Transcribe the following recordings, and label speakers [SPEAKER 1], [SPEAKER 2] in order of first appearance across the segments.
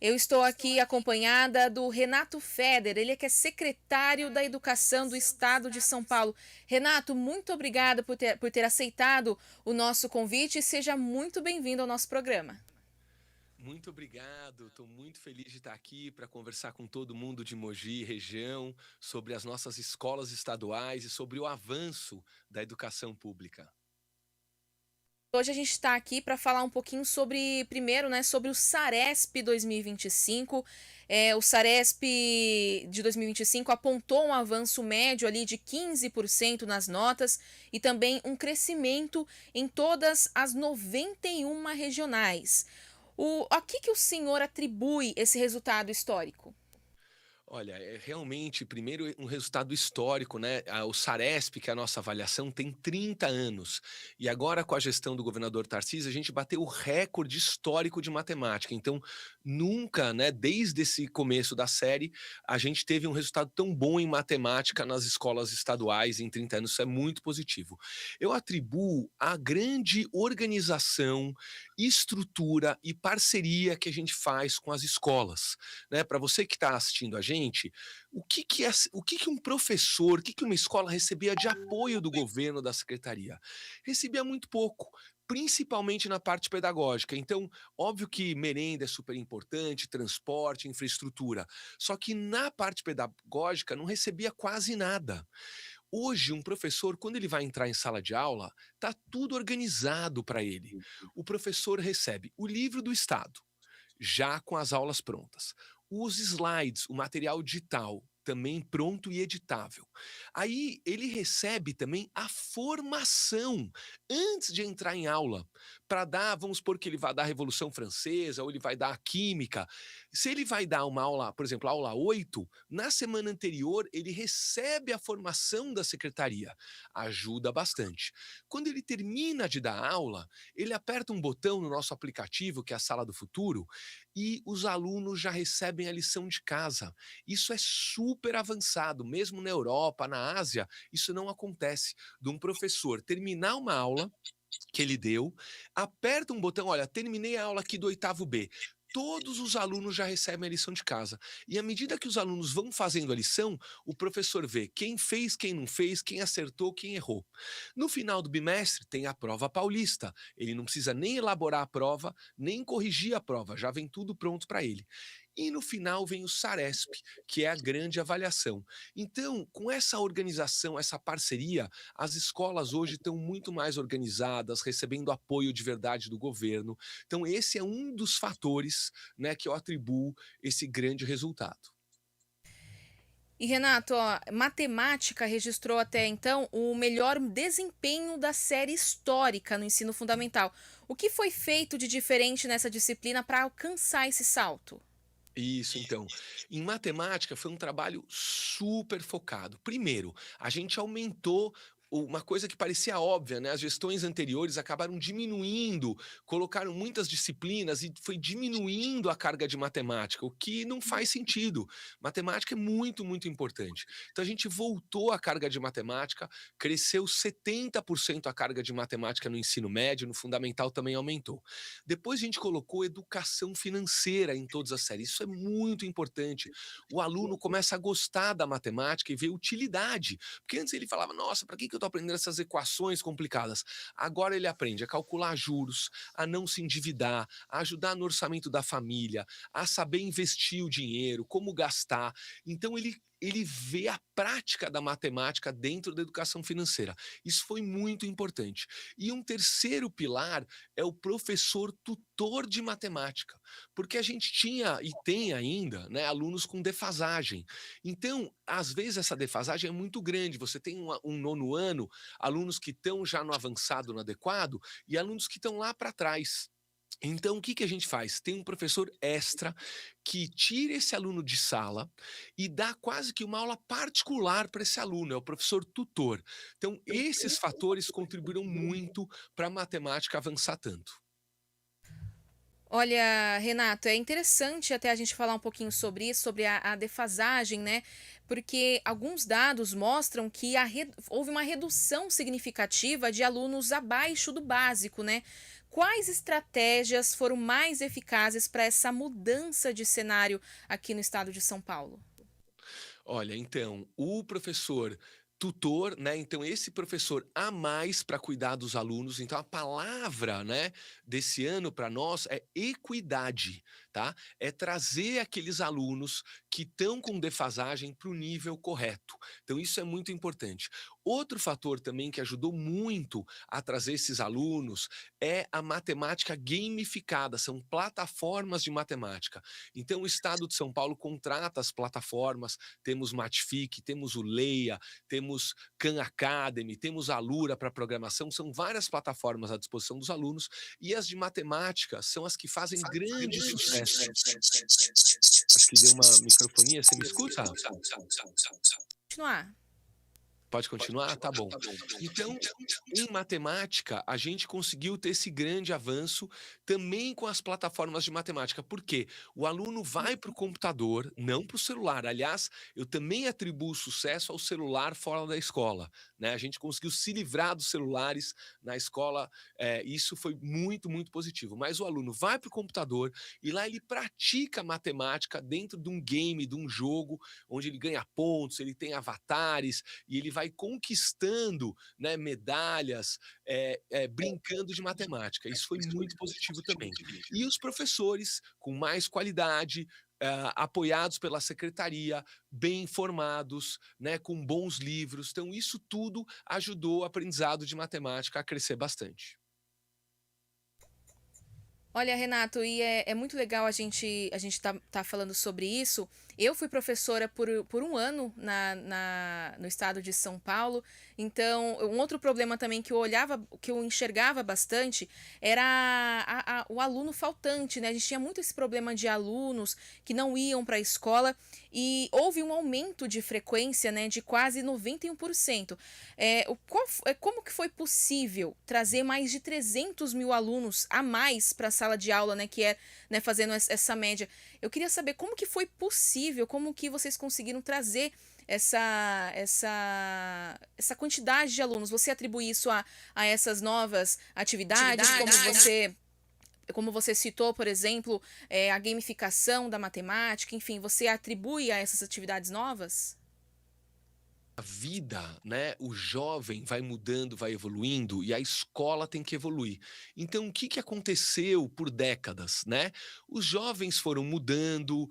[SPEAKER 1] Eu estou aqui acompanhada do Renato Feder, ele é que é secretário da Educação do Estado de São Paulo. Renato, muito obrigada por ter aceitado o nosso convite e seja muito bem-vindo ao nosso programa.
[SPEAKER 2] Muito obrigado, estou muito feliz de estar aqui para conversar com todo mundo de Mogi, região, sobre as nossas escolas estaduais e sobre o avanço da educação pública.
[SPEAKER 1] Hoje a gente está aqui para falar um pouquinho sobre, primeiro, né, sobre o Saresp 2025. O Saresp de 2025 apontou um avanço médio ali de 15% nas notas e também um crescimento em todas as 91 regionais. A que o senhor atribui esse resultado histórico?
[SPEAKER 2] Olha, é realmente, primeiro, um resultado histórico, né? O Saresp, que é a nossa avaliação, tem 30 anos. E agora, com a gestão do governador Tarcísio, a gente bateu o recorde histórico de matemática. Então, nunca, né, desde esse começo da série, a gente teve um resultado tão bom em matemática nas escolas estaduais em 30 anos. Isso é muito positivo. Eu atribuo a grande organização, estrutura e parceria que a gente faz com as escolas, né? Para você que está assistindo a gente, o que que um professor, o que que uma escola recebia de apoio do governo, da secretaria? Recebia muito pouco, principalmente na parte pedagógica. Então, óbvio que merenda é super importante, transporte, infraestrutura. Só que na parte pedagógica não recebia quase nada. Hoje, um professor, quando ele vai entrar em sala de aula, tá tudo organizado para ele. O professor recebe o livro do Estado, já com as aulas prontas. Os slides, o material digital, também pronto e editável. Aí ele recebe também a formação antes de entrar em aula, para dar, vamos supor que ele vai dar a Revolução Francesa ou ele vai dar a Química. Se ele vai dar uma aula, por exemplo, aula 8, na semana anterior ele recebe a formação da secretaria. Ajuda bastante. Quando ele termina de dar aula, ele aperta um botão no nosso aplicativo, que é a Sala do Futuro, e os alunos já recebem a lição de casa. Isso é super avançado, mesmo na Europa, na Ásia, isso não acontece. De um professor terminar uma aula que ele deu, aperta um botão, olha, terminei a aula aqui do oitavo B. Todos os alunos já recebem a lição de casa. E à medida que os alunos vão fazendo a lição, o professor vê quem fez, quem não fez, quem acertou, quem errou. No final do bimestre, tem a prova paulista. Ele não precisa nem elaborar a prova, nem corrigir a prova, já vem tudo pronto para ele. E no final vem o Saresp, que é a grande avaliação. Então, com essa organização, essa parceria, as escolas hoje estão muito mais organizadas, recebendo apoio de verdade do governo. Então, esse é um dos fatores, né, que eu atribuo esse grande resultado.
[SPEAKER 1] E Renato, ó, matemática registrou até então o melhor desempenho da série histórica no ensino fundamental. O que foi feito de diferente nessa disciplina para alcançar esse salto?
[SPEAKER 2] Isso, então. Em matemática foi um trabalho super focado. Primeiro, a gente aumentou uma coisa que parecia óbvia, né? As gestões anteriores acabaram diminuindo, colocaram muitas disciplinas e foi diminuindo a carga de matemática, o que não faz sentido. Matemática é muito, muito importante. Então a gente voltou a carga de matemática, cresceu 70% a carga de matemática no ensino médio, no fundamental também aumentou. Depois a gente colocou educação financeira em todas as séries. Isso é muito importante. O aluno começa a gostar da matemática e ver utilidade. Porque antes ele falava, nossa, para que eu estou aprendendo essas equações complicadas? Agora ele aprende a calcular juros, a não se endividar, a ajudar no orçamento da família, a saber investir o dinheiro, como gastar. Então ele vê a prática da matemática dentro da educação financeira. Isso foi muito importante. E um terceiro pilar é o professor tutor de matemática, porque a gente tinha e tem ainda, né, alunos com defasagem. Então, às vezes essa defasagem é muito grande. Você tem um nono ano, alunos que estão já no avançado, no adequado, e alunos que estão lá para trás. Então, o que que a gente faz? Tem um professor extra que tira esse aluno de sala e dá quase que uma aula particular para esse aluno, é o professor tutor. Então, esses fatores contribuíram muito para a matemática avançar tanto.
[SPEAKER 1] Olha, Renato, é interessante até a gente falar um pouquinho sobre isso, sobre a defasagem, né? Porque alguns dados mostram que houve uma redução significativa de alunos abaixo do básico, né? quais estratégias foram mais eficazes para essa mudança de cenário aqui no estado de São Paulo?
[SPEAKER 2] Olha, então, o professor tutor, né, então esse professor a mais para cuidar dos alunos, então a palavra, né, desse ano para nós é equidade, tá? É trazer aqueles alunos que estão com defasagem para o nível correto. Então isso é muito importante. Outro fator também que ajudou muito a trazer esses alunos é a matemática gamificada, são plataformas de matemática. Então o estado de São Paulo contrata as plataformas, temos Matific, temos o Leia, temos Khan Academy, temos a Alura para programação, são várias plataformas à disposição dos alunos e as de matemática são as que fazem grande sucesso. Acho que deu uma microfonia, você me escuta?
[SPEAKER 1] Continuar.
[SPEAKER 2] Pode continuar? Tá bom. Então, em matemática, a gente conseguiu ter esse grande avanço também com as plataformas de matemática. Por quê? O aluno vai para o computador, não para o celular. Aliás, eu também atribuo sucesso ao celular fora da escola, né? A gente conseguiu se livrar dos celulares na escola, isso foi muito, muito positivo. Mas o aluno vai para o computador e lá ele pratica matemática dentro de um game, de um jogo, onde ele ganha pontos, ele tem avatares e ele vai conquistando, né, medalhas, brincando de matemática. Isso foi muito positivo também. E os professores, com mais qualidade, apoiados pela secretaria, bem informados, né, com bons livros. Então, isso tudo ajudou o aprendizado de matemática a crescer bastante.
[SPEAKER 1] Olha, Renato, e é muito legal a gente tá falando sobre isso. Eu fui professora por um ano no estado de São Paulo. Então, um outro problema também que eu enxergava bastante era o aluno faltante, né? A gente tinha muito esse problema de alunos que não iam para a escola e houve um aumento de frequência, né, de quase 91%. Como que foi possível trazer mais de 300 mil alunos a mais para a sala de aula, né, que é, né, fazendo essa média? Eu queria saber como que foi possível, como que vocês conseguiram trazer essa quantidade de alunos. Você atribui isso a essas novas atividades, como você citou, por exemplo, a gamificação da matemática, enfim, você atribui a essas atividades novas?
[SPEAKER 2] A vida, né, o jovem vai mudando, vai evoluindo e a escola tem que evoluir. Então, o que que aconteceu por décadas, né? Os jovens foram mudando,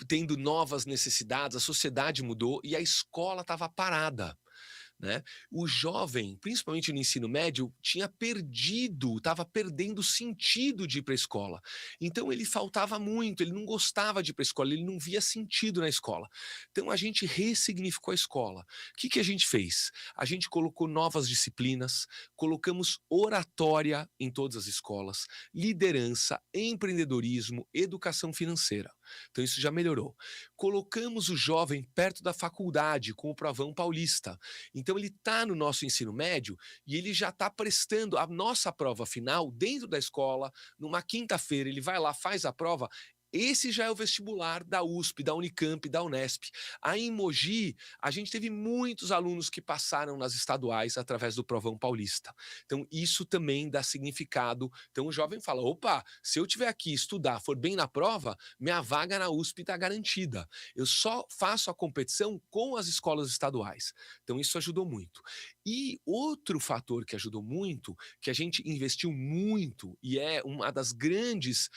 [SPEAKER 2] tendo novas necessidades, a sociedade mudou e a escola estava parada. Né? O jovem, principalmente no ensino médio, tinha perdido, estava perdendo o sentido de ir para a escola. Então ele faltava muito, ele não gostava de ir para a escola, ele não via sentido na escola. Então a gente ressignificou a escola. O que que a gente fez? A gente colocou novas disciplinas, colocamos oratória em todas as escolas, liderança, empreendedorismo, educação financeira. Então isso já melhorou. Colocamos o jovem perto da faculdade com o Provão Paulista. Então ele está no nosso ensino médio e ele já está prestando a nossa prova final dentro da escola, numa quinta-feira, ele vai lá, faz a prova. Esse já é o vestibular da USP, da Unicamp, da Unesp. Aí em Mogi, a gente teve muitos alunos que passaram nas estaduais através do Provão Paulista. Então, isso também dá significado. Então, o jovem fala: opa, se eu tiver aqui estudar, for bem na prova, minha vaga na USP está garantida. Eu só faço a competição com as escolas estaduais. Então, isso ajudou muito. E outro fator que ajudou muito, que a gente investiu muito e é uma das grandes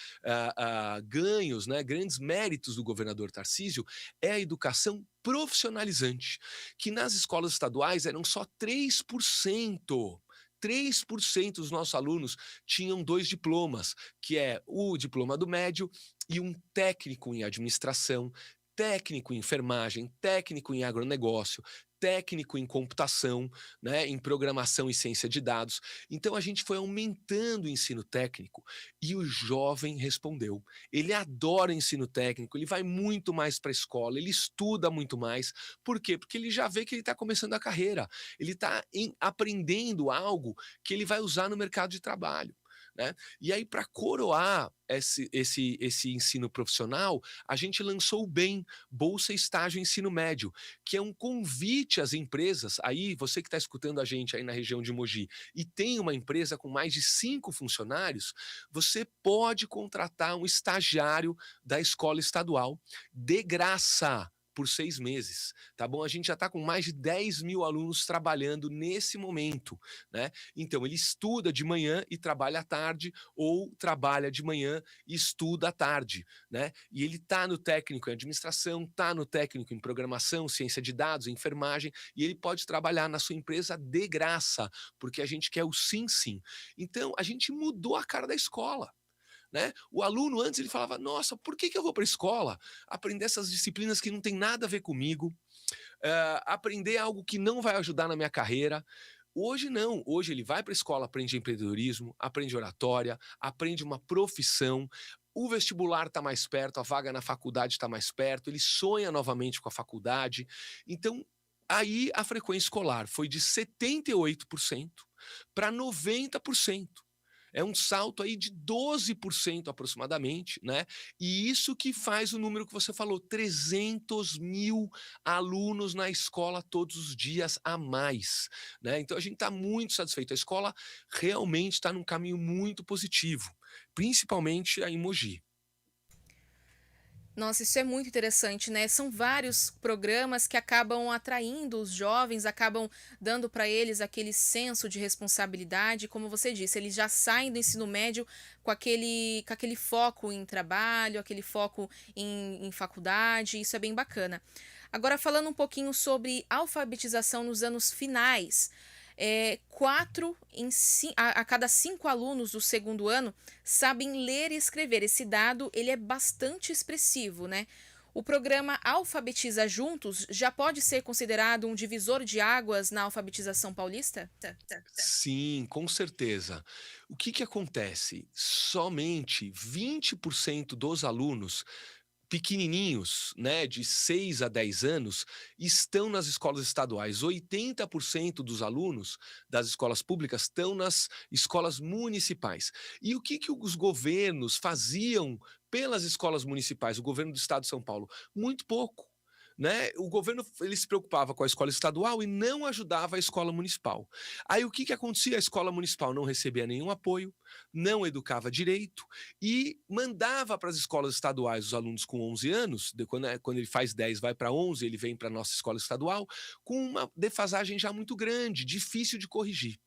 [SPEAKER 2] ganhos, né, grandes méritos do governador Tarcísio, é a educação profissionalizante, que nas escolas estaduais eram só 3%. 3% dos nossos alunos tinham dois diplomas, que é o diploma do médio e um técnico em administração, técnico em enfermagem, técnico em agronegócio, técnico em computação, né, em programação e ciência de dados. Então a gente foi aumentando o ensino técnico e o jovem respondeu. Ele adora ensino técnico, ele vai muito mais para a escola, ele estuda muito mais. Por quê? Porque ele já vê que ele está começando a carreira, ele está aprendendo algo que ele vai usar no mercado de trabalho. né? E aí, para coroar esse ensino profissional, a gente lançou o BEM, Bolsa Estágio Ensino Médio, que é um convite às empresas. Aí, você que está escutando a gente aí na região de Mogi e tem uma empresa com mais de 5 funcionários, você pode contratar um estagiário da escola estadual de graça por 6 meses, tá bom? A gente já está com mais de 10.000 alunos trabalhando nesse momento, né? Então, ele estuda de manhã e trabalha à tarde, ou trabalha de manhã e estuda à tarde, né? E ele está no técnico em administração, está no técnico em programação, ciência de dados, enfermagem, e ele pode trabalhar na sua empresa de graça, porque a gente quer o sim, sim. Então, a gente mudou a cara da escola, né? O aluno antes ele falava: nossa, por que eu vou para a escola aprender essas disciplinas que não tem nada a ver comigo, aprender algo que não vai ajudar na minha carreira? Hoje não, hoje ele vai para a escola, aprende empreendedorismo, aprende oratória, aprende uma profissão, o vestibular está mais perto, a vaga na faculdade está mais perto, ele sonha novamente com a faculdade. Então, aí a frequência escolar foi de 78% para 90%. É um salto aí de 12% aproximadamente, né? E isso que faz o número que você falou, 300.000 alunos na escola todos os dias a mais, né? Então a gente está muito satisfeito. A escola realmente está num caminho muito positivo, principalmente a em Mogi.
[SPEAKER 1] Nossa, isso é muito interessante, né? São vários programas que acabam atraindo os jovens, acabam dando para eles aquele senso de responsabilidade. Como você disse, eles já saem do ensino médio com aquele foco em trabalho, aquele foco em faculdade. Isso é bem bacana. Agora, falando um pouquinho sobre alfabetização nos anos finais. 4 a cada 5 alunos do segundo ano sabem ler e escrever. Esse dado ele é bastante expressivo, né? O programa Alfabetiza Juntos já pode ser considerado um divisor de águas na alfabetização paulista?
[SPEAKER 2] Sim, com certeza. O que que acontece? Somente 20% dos alunos pequenininhos, né, de 6 a 10 anos, estão nas escolas estaduais. 80% dos alunos das escolas públicas estão nas escolas municipais. E o que que os governos faziam pelas escolas municipais, o governo do estado de São Paulo? Muito pouco. Né? O governo ele se preocupava com a escola estadual e não ajudava a escola municipal. Aí o que que acontecia? A escola municipal não recebia nenhum apoio, não educava direito e mandava para as escolas estaduais os alunos com 11 anos, quando ele faz 10 vai para 11, ele vem para a nossa escola estadual, com uma defasagem já muito grande, difícil de corrigir.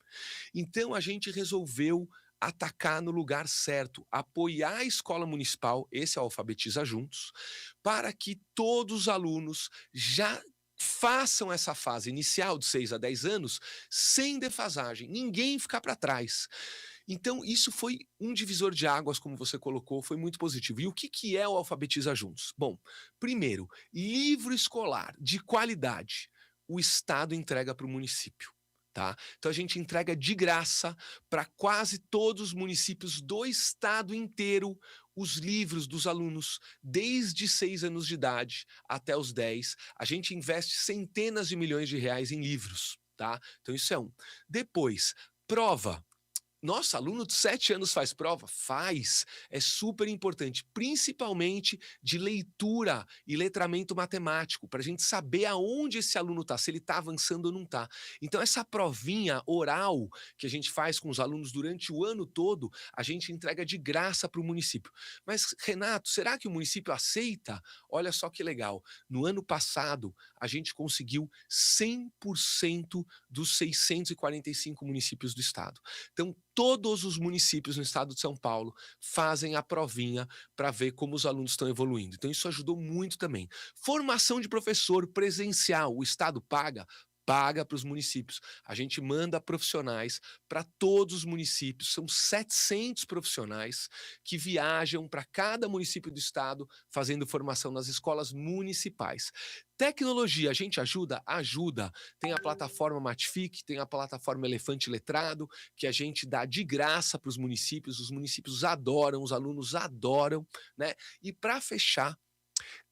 [SPEAKER 2] Então a gente resolveu atacar no lugar certo, apoiar a escola municipal, esse é o Alfabetiza Juntos, para que todos os alunos já façam essa fase inicial de 6 a 10 anos sem defasagem, ninguém ficar para trás. Então, isso foi um divisor de águas, como você colocou, foi muito positivo. E o que que é o Alfabetiza Juntos? Bom, primeiro, livro escolar de qualidade, o Estado entrega para o município. Tá? Então a gente entrega de graça para quase todos os municípios do estado inteiro os livros dos alunos, desde 6 anos de idade até os 10. A gente investe centenas de milhões de reais em livros. Tá? Então isso é um. Depois, prova. Nossa, aluno de 7 anos faz prova? Faz. É super importante, principalmente de leitura e letramento matemático, para a gente saber aonde esse aluno está, se ele está avançando ou não está. Então, essa provinha oral que a gente faz com os alunos durante o ano todo, a gente entrega de graça para o município. Mas, Renato, será que o município aceita? Olha só que legal. No ano passado, a gente conseguiu 100% dos 645 municípios do estado. Então, todos os municípios no estado de São Paulo fazem a provinha para ver como os alunos estão evoluindo. Então, isso ajudou muito também. Formação de professor presencial, o estado paga? Paga para os municípios. A gente manda profissionais para todos os municípios. São 700 profissionais que viajam para cada município do estado fazendo formação nas escolas municipais. Tecnologia, a gente ajuda? Ajuda. Tem a plataforma Matific, tem a plataforma Elefante Letrado, que a gente dá de graça para os municípios adoram, os alunos adoram, né? E para fechar,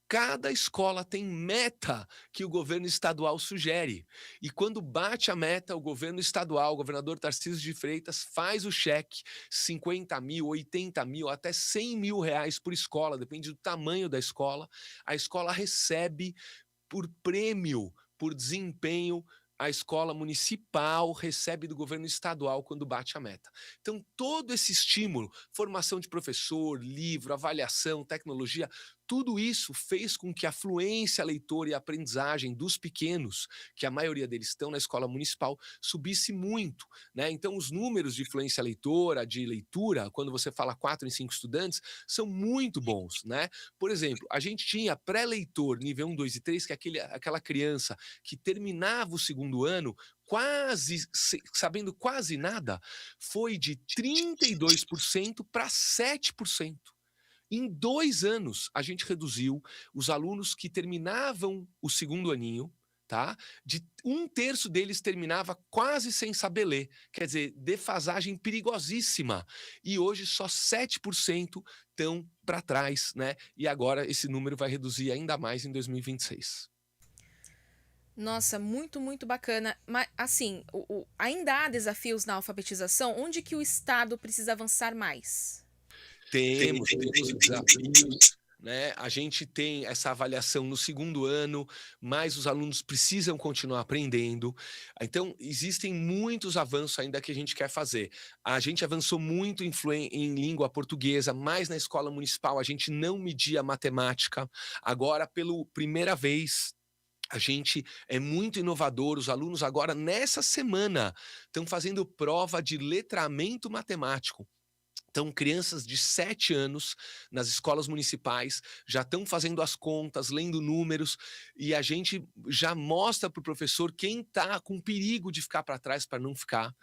[SPEAKER 2] Cada escola tem meta que o governo estadual sugere. E quando bate a meta, o governo estadual, o governador Tarcísio de Freitas, faz o cheque, 50.000, 80.000, até 100 mil reais por escola, depende do tamanho da escola. A escola recebe por prêmio, por desempenho, a escola municipal recebe do governo estadual quando bate a meta. Então, todo esse estímulo, formação de professor, livro, avaliação, tecnologia, tudo isso fez com que a fluência leitora e a aprendizagem dos pequenos, que a maioria deles estão na escola municipal, subisse muito, né? Então, os números de fluência leitora, de leitura, quando você fala 4 em 5 estudantes, são muito bons, né? Por exemplo, a gente tinha pré-leitor nível 1, 2 e 3, que é aquela criança que terminava o segundo ano quase sabendo quase nada, foi de 32% para 7%. Em 2 anos, a gente reduziu os alunos que terminavam o segundo aninho, tá? De um terço deles terminava quase sem saber ler. Quer dizer, defasagem perigosíssima. E hoje só 7% estão para trás, né? E agora esse número vai reduzir ainda mais em 2026.
[SPEAKER 1] Nossa, muito, muito bacana. Mas, assim, ainda há desafios na alfabetização? Onde que o Estado precisa avançar mais?
[SPEAKER 2] Temos desafios, né, a gente tem essa avaliação no segundo ano, mas os alunos precisam continuar aprendendo. Então, existem muitos avanços ainda que a gente quer fazer. A gente avançou muito em língua portuguesa, mas na escola municipal a gente não media matemática. Agora, pela primeira vez, a gente é muito inovador, os alunos agora nessa semana estão fazendo prova de letramento matemático. Então, crianças de 7 anos nas escolas municipais já estão fazendo as contas, lendo números, e a gente já mostra para o professor quem está com perigo de ficar para trás para não ficar.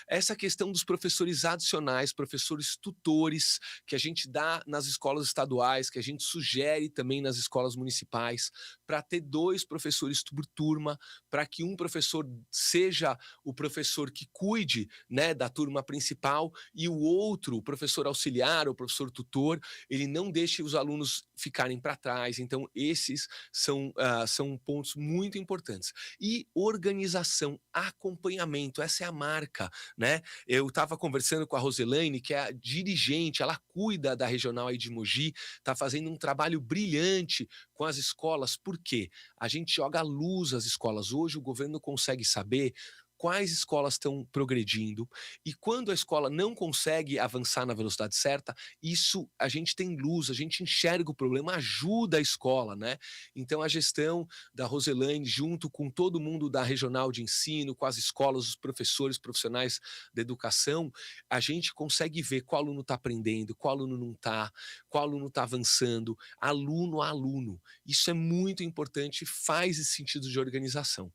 [SPEAKER 2] Essa questão dos professores adicionais, professores tutores, que a gente dá nas escolas estaduais, que a gente sugere também nas escolas municipais, para ter 2 professores por turma, para que um professor seja o professor que cuide, né, da turma principal e o outro, o professor auxiliar, o professor tutor, ele não deixe os alunos ficarem para trás. Então, esses são pontos muito importantes. E organização, acompanhamento, essa é a marca, né? Eu estava conversando com a Roselaine, que é a dirigente, ela cuida da regional aí de Mogi, está fazendo um trabalho brilhante com as escolas. Por quê? A gente joga à luz as escolas. Hoje o governo consegue saber quais escolas estão progredindo, e quando a escola não consegue avançar na velocidade certa, isso a gente tem luz, a gente enxerga o problema, ajuda a escola, né? Então a gestão da Roselaine, junto com todo mundo da regional de ensino, com as escolas, os professores, profissionais da educação, a gente consegue ver qual aluno está aprendendo, qual aluno não está, qual aluno está avançando, aluno a aluno. Isso é muito importante, faz esse sentido de organização.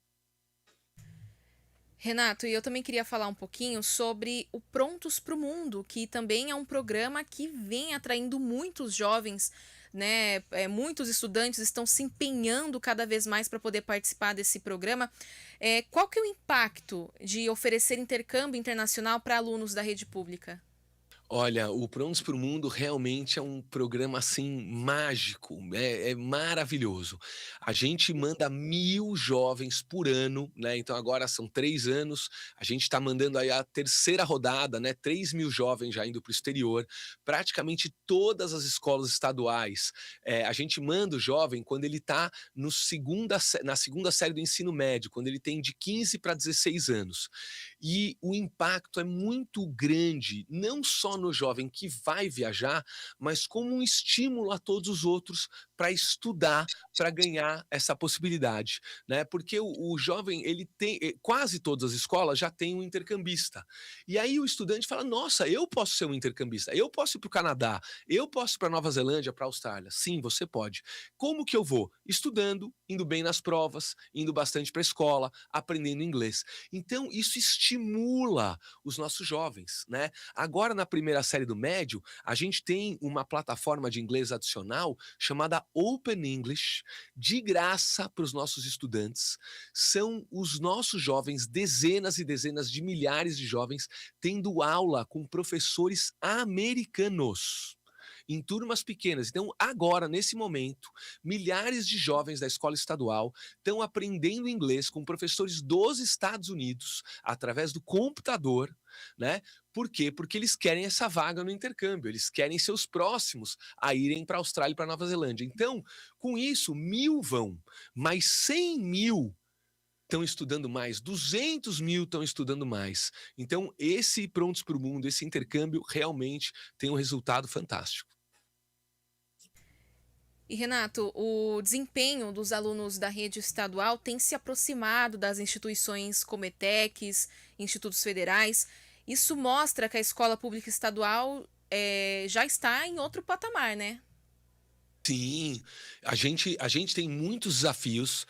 [SPEAKER 1] Renato, e eu também queria falar um pouquinho sobre o Prontos para o Mundo, que também é um programa que vem atraindo muitos jovens, né? Muitos estudantes estão se empenhando cada vez mais para poder participar desse programa. Qual que é o impacto de oferecer intercâmbio internacional para alunos da rede pública?
[SPEAKER 2] Olha, o Prontos para o Mundo realmente é um programa, assim, mágico, é maravilhoso. A gente manda 1.000 jovens por ano, né, então agora são 3 anos, a gente está mandando aí a terceira rodada, né, 3.000 jovens já indo para o exterior, praticamente todas as escolas estaduais. A gente manda o jovem quando ele está na segunda série do ensino médio, quando ele tem de 15 para 16 anos. E o impacto é muito grande, não só no jovem que vai viajar, mas como um estímulo a todos os outros para estudar, para ganhar essa possibilidade, né? Porque o jovem, ele tem, quase todas as escolas já têm um intercambista. E aí o estudante fala: "Nossa, eu posso ser um intercambista. Eu posso ir para o Canadá, eu posso ir para Nova Zelândia, para a Austrália". Sim, você pode. Como que eu vou? Estudando, indo bem nas provas, indo bastante para a escola, aprendendo inglês. Então, isso estimula os nossos jovens, né? Agora, na primeira série do médio, a gente tem uma plataforma de inglês adicional chamada Open English, de graça para os nossos estudantes. São os nossos jovens, dezenas e dezenas de milhares de jovens, tendo aula com professores americanos. em turmas pequenas. Então, agora, nesse momento, milhares de jovens da escola estadual estão aprendendo inglês com professores dos Estados Unidos, através do computador, né? Por quê? Porque eles querem essa vaga no intercâmbio, eles querem seus próximos a irem para a Austrália e para Nova Zelândia. Então, com isso, 1000 vão, mas 100.000 estão estudando mais, 200.000 estão estudando mais. Então, esse Prontos para o Mundo, esse intercâmbio, realmente tem um resultado fantástico.
[SPEAKER 1] E Renato, o desempenho dos alunos da rede estadual tem se aproximado das instituições como ETECs, institutos federais. Isso mostra que a escola pública estadual já está em outro patamar, né?
[SPEAKER 2] Sim, a gente tem muitos desafios,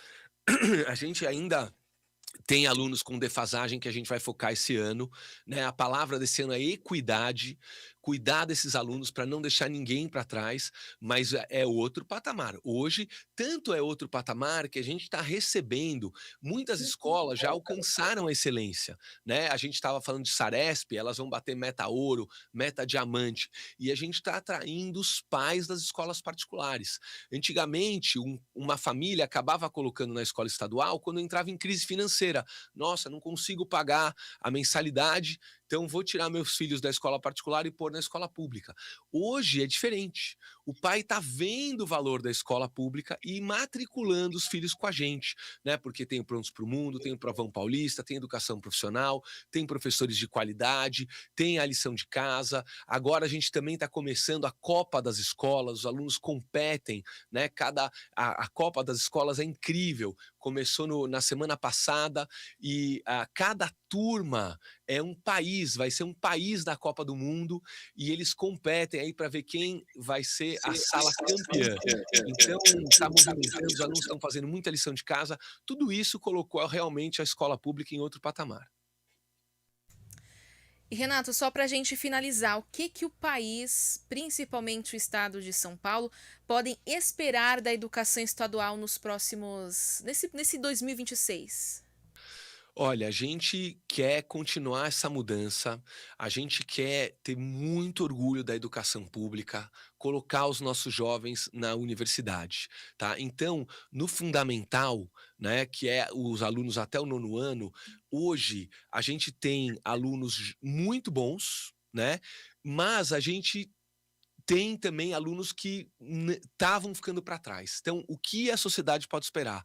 [SPEAKER 2] a gente ainda tem alunos com defasagem que a gente vai focar esse ano, né? A palavra desse ano é equidade, cuidar desses alunos para não deixar ninguém para trás, mas é outro patamar. Hoje, tanto é outro patamar que a gente está recebendo, muitas escolas já alcançaram a excelência, né? A gente estava falando de Saresp, elas vão bater meta ouro, meta diamante, e a gente está atraindo os pais das escolas particulares. Antigamente, uma família acabava colocando na escola estadual quando entrava em crise financeira. Nossa, não consigo pagar a mensalidade, então vou tirar meus filhos da escola particular e pôr na escola pública. Hoje é diferente. O pai está vendo o valor da escola pública e matriculando os filhos com a gente, né? Porque tem o Prontos para o Mundo, tem o Provão Paulista, tem educação profissional, tem professores de qualidade, tem a lição de casa. Agora a gente também está começando a Copa das Escolas, os alunos competem, né? A Copa das Escolas é incrível. Começou na semana passada e cada turma é um país, vai ser um país da Copa do Mundo e eles competem aí para ver quem vai ser a sala campeã. Então, está movimentando, os alunos estão fazendo muita lição de casa, tudo isso colocou realmente a escola pública em outro patamar.
[SPEAKER 1] E Renato, só para a gente finalizar, o que que o país, principalmente o estado de São Paulo, podem esperar da educação estadual nos próximos, nesse 2026?
[SPEAKER 2] Olha, a gente quer continuar essa mudança, a gente quer ter muito orgulho da educação pública, colocar os nossos jovens na universidade, tá? Então, no fundamental, né, que é os alunos até o nono ano, hoje a gente tem alunos muito bons, né? Mas a gente tem também alunos que estavam ficando para trás. Então, o que a sociedade pode esperar?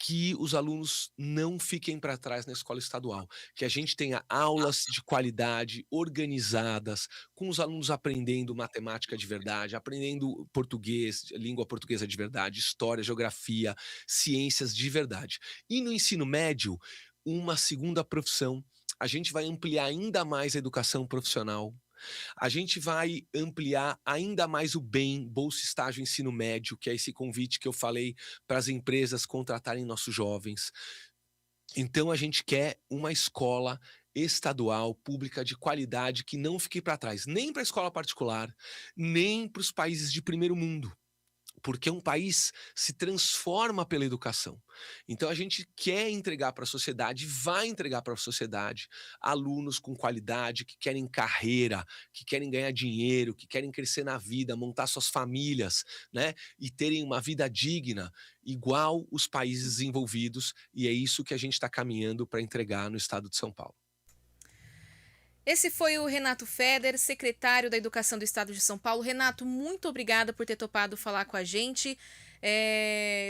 [SPEAKER 2] Que os alunos não fiquem para trás na escola estadual, que a gente tenha aulas de qualidade, organizadas, com os alunos aprendendo matemática de verdade, aprendendo português, língua portuguesa de verdade, história, geografia, ciências de verdade. E no ensino médio, uma segunda profissão. A gente vai ampliar ainda mais a educação profissional, a gente vai ampliar ainda mais o BEM, Bolsa Estágio Ensino Médio, que é esse convite que eu falei para as empresas contratarem nossos jovens. Então a gente quer uma escola estadual, pública, de qualidade, que não fique para trás, nem para a escola particular, nem para os países de primeiro mundo. Porque um país se transforma pela educação. Então a gente quer entregar para a sociedade, vai entregar para a sociedade, alunos com qualidade, que querem carreira, que querem ganhar dinheiro, que querem crescer na vida, montar suas famílias, né? E terem uma vida digna, igual os países desenvolvidos, e é isso que a gente está caminhando para entregar no estado de São Paulo.
[SPEAKER 1] Esse foi o Renato Feder, secretário da Educação do Estado de São Paulo. Renato, muito obrigada por ter topado falar com a gente.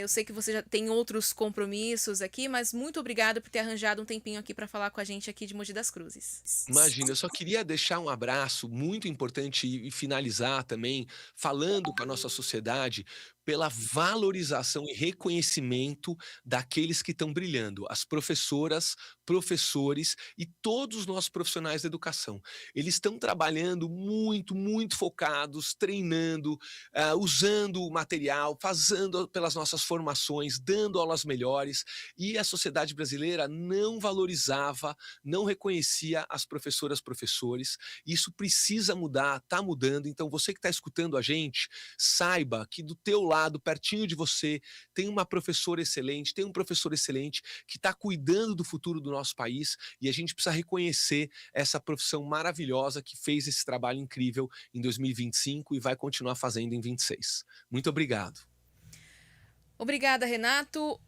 [SPEAKER 1] Eu sei que você já tem outros compromissos aqui, mas muito obrigada por ter arranjado um tempinho aqui para falar com a gente aqui de Mogi das Cruzes.
[SPEAKER 2] Imagina, eu só queria deixar um abraço muito importante e finalizar também falando com a nossa sociedade pela valorização e reconhecimento daqueles que estão brilhando, as professoras, professores e todos os nossos profissionais da educação. Eles estão trabalhando muito, muito focados, treinando, usando o material, fazendo pelas nossas formações, dando aulas melhores, e a sociedade brasileira não valorizava, não reconhecia as professoras, professores. Isso precisa mudar, está mudando. Então você que está escutando a gente, saiba que do teu lado, pertinho de você, tem uma professora excelente, tem um professor excelente que está cuidando do futuro do nosso país e a gente precisa reconhecer essa profissão maravilhosa que fez esse trabalho incrível em 2025 e vai continuar fazendo em 26. Muito obrigado.
[SPEAKER 1] Obrigada, Renato.